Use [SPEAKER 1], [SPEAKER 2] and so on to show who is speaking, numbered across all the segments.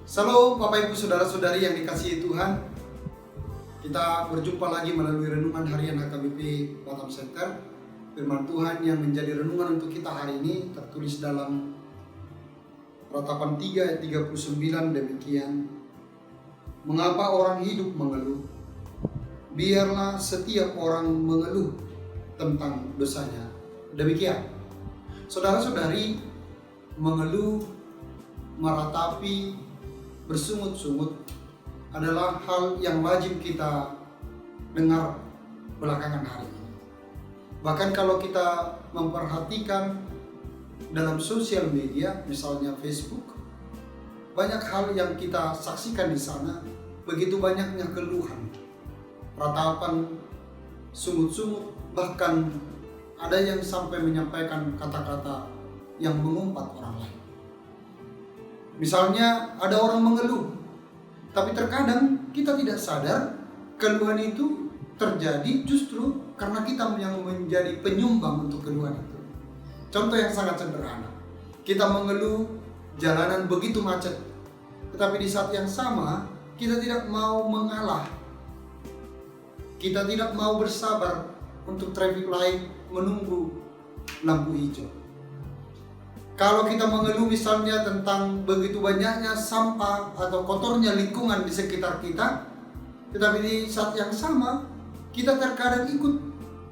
[SPEAKER 1] Shalom Bapak Ibu Saudara-saudari yang dikasihi Tuhan. Kita berjumpa lagi melalui renungan harian HKBP Batam Center. Firman Tuhan yang menjadi renungan untuk kita hari ini tertulis dalam Ratapan 3 ayat 39 demikian. Mengapa orang hidup mengeluh? Biarlah setiap orang mengeluh tentang dosanya. Demikian. Saudara-saudari, mengeluh, meratapi, bersungut-sungut adalah hal yang wajib kita dengar belakangan hari ini. Bahkan kalau kita memperhatikan dalam sosial media, misalnya Facebook, banyak hal yang kita saksikan di sana, begitu banyaknya keluhan, ratapan, sungut-sungut, bahkan ada yang sampai menyampaikan kata-kata yang mengumpat orang lain. Misalnya ada orang mengeluh, tapi terkadang kita tidak sadar keluhan itu terjadi justru karena kita yang menjadi penyumbang untuk keluhan itu. Contoh yang sangat sederhana, kita mengeluh jalanan begitu macet, tetapi di saat yang sama kita tidak mau mengalah, kita tidak mau bersabar untuk traffic light menunggu lampu hijau. Kalau kita mengeluh misalnya tentang begitu banyaknya sampah atau kotornya lingkungan di sekitar kita, tetapi di saat yang sama kita terkadang ikut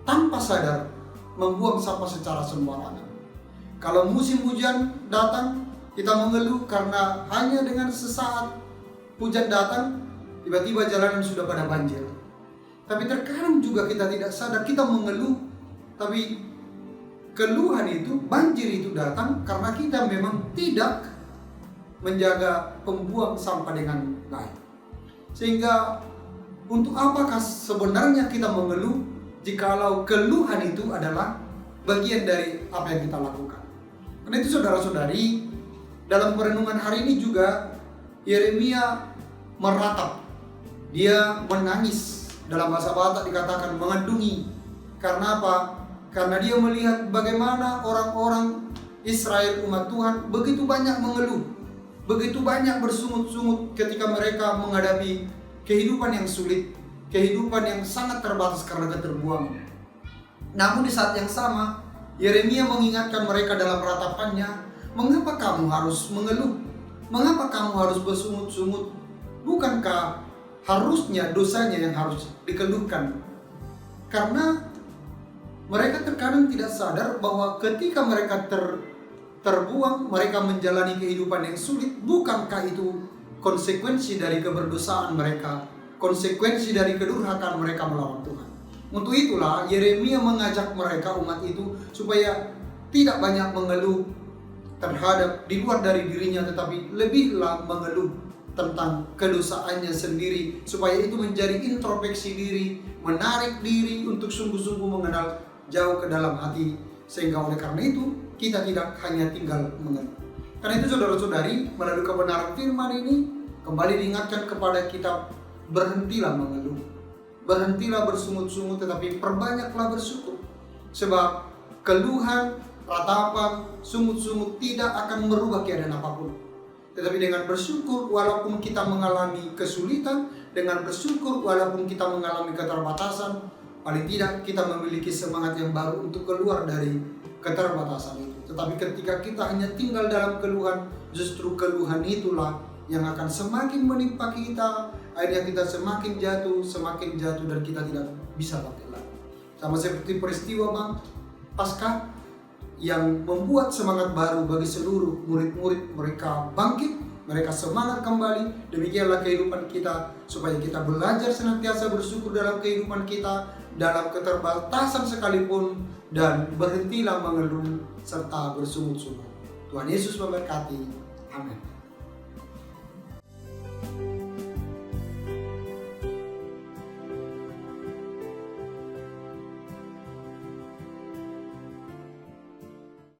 [SPEAKER 1] tanpa sadar membuang sampah secara sembarangan. Kalau musim hujan datang, kita mengeluh karena hanya dengan sesaat hujan datang, tiba-tiba jalanan sudah pada banjir. Tapi terkadang juga kita tidak sadar kita mengeluh, tapi keluhan itu, banjir itu datang karena kita memang tidak menjaga pembuang sampah dengan baik. Sehingga untuk apakah sebenarnya kita mengeluh jikalau keluhan itu adalah bagian dari apa yang kita lakukan. Karena itu saudara-saudari, dalam perenungan hari ini juga Yeremia meratap. Dia menangis, dalam bahasa Batak dikatakan mengandungi. Karena apa? Karena dia melihat bagaimana orang-orang Israel umat Tuhan begitu banyak mengeluh, begitu banyak bersungut-sungut ketika mereka menghadapi kehidupan yang sulit, kehidupan yang sangat terbatas karena keterbuangan. Namun di saat yang sama, Yeremia mengingatkan mereka dalam ratapannya, mengapa kamu harus mengeluh? Mengapa kamu harus bersungut-sungut? Bukankah harusnya dosanya yang harus dikeluhkan? Karena mereka terkadang tidak sadar bahwa ketika mereka terbuang, mereka menjalani kehidupan yang sulit. Bukankah itu konsekuensi dari keberdosaan mereka, konsekuensi dari kedurhakaan mereka melawan Tuhan? Untuk itulah Yeremia mengajak mereka umat itu supaya tidak banyak mengeluh terhadap di luar dari dirinya, tetapi lebihlah mengeluh tentang kedosaannya sendiri, supaya itu menjadi introspeksi diri, menarik diri untuk sungguh-sungguh mengenal jauh ke dalam hati, sehingga oleh karena itu kita tidak hanya tinggal mengeluh. Karena itu saudara-saudari, melalui kebenaran firman ini kembali diingatkan kepada kita, berhentilah mengeluh, berhentilah bersungut-sungut, tetapi perbanyaklah bersyukur. Sebab keluhan, ratapan, sungut-sungut tidak akan merubah keadaan apapun. Tetapi dengan bersyukur walaupun kita mengalami kesulitan, dengan bersyukur walaupun kita mengalami keterbatasan, paling tidak kita memiliki semangat yang baru untuk keluar dari keterbatasan itu. Tetapi ketika kita hanya tinggal dalam keluhan, justru keluhan itulah yang akan semakin menimpa kita. Akhirnya kita semakin jatuh dan kita tidak bisa bangkit lagi. Sama seperti peristiwa Paskah yang membuat semangat baru bagi seluruh murid-murid, mereka bangkit, mereka semangat kembali. Demikianlah kehidupan kita, supaya kita belajar senantiasa bersyukur dalam kehidupan kita, dalam keterbatasan sekalipun, dan berhentilah mengeluh serta bersungut-sungut. Tuhan Yesus memberkati. Amin.